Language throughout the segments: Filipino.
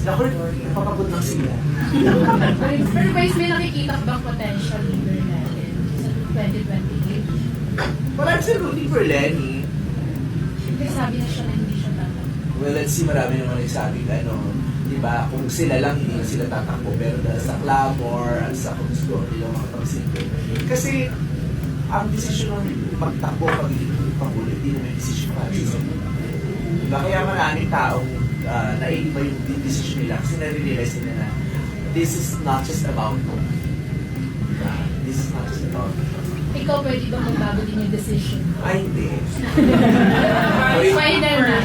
Naku, napapagod lang sila. Pero guys, may nakikita ka bang potential leader natin sa 2028? But I'm still rooting for Lenny. Sabi na siya na hindi siya tatakbo. Well, let's see, marami naman nagsabing di ba, kung sila lang, hindi na sila tatakbo. Pero dahil sa clamor at sa gusto nila makapagsilbi. Kasi, ang desisyon ng magtakbo, pagiging pangulo, hindi naman yung desisyon para sa sila. Diba? Kaya maraming taong naiiba yung desisyon nila kasi nare-realize nila na this is not just about me. Diba? This is not just about me. Ikaw pwede ba magbago din yung decision? Ay, hindi. Final na.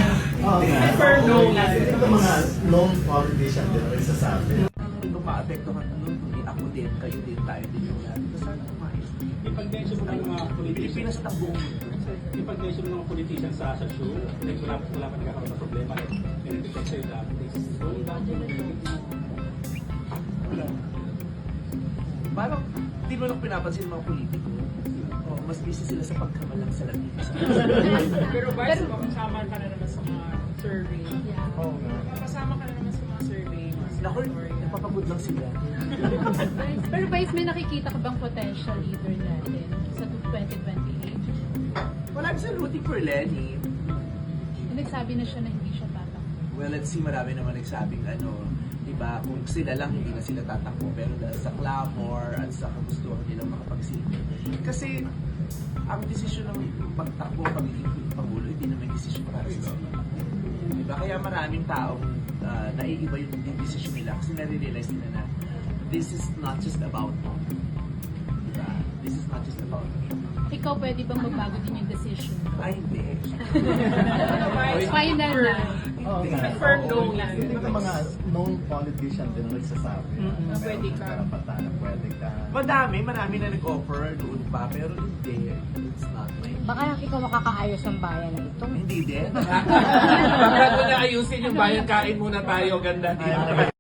Prefer no na. Ito mga known politician din ang nagsasabi. Kung maapektuhan kung ako din, kayo din, tayo din yung lahat. Sana kumayos. Ipag-mention mo ng mga politician. Pilipinas at ang buong mundo. Ipag-mention mo ng mga politician sa show. Like, wala pa nagkakaroon ng problema. Pinag-report sa'yo that this is going down. Parang, di mo lang pinapansin ng mga politiko. Oh, mas busy sila sa pagkamalang sa labi. Pero Vice, kasama ka na naman sa mga survey. Oo nga. Kasama ka na naman sa mga survey. Naku, napapagod lang sila. Pero guys, may nakikita ka bang potential leader natin sa 2028? Well, I'm still rooting for Lenny. Nagsabi na siya na hindi siya tatakbo. Well, let's see, marami naman nagsabing di ba, kung sila lang, hindi na sila tatakbo. Pero dahil sa clamor at sa kagustuhan nilang makapagsilbi. Kasi, ang desisyon ng pagtakbo, pagiging pangulo, hindi naman yung desisyon para sa sila. Diba? Kaya maraming taong naiiba yung desisyon nila kasi nare-realize nila na this is not just about me. Diba? This is not just about me. Ikaw pwede bang magbago din yung decision? Ay, hindi. Final na. Oo nga. Prefer no na. Ito mga known politician din ang nagsasabi. Na pwede ka. Karapatan na pwede ka. Marami na nag-offer noon pa, pero hindi. It's not my... Baka ikaw makakaayos ng bayan na ito. Hindi din. Bago na ayusin yung bayan, kain muna tayo. Ganda dito.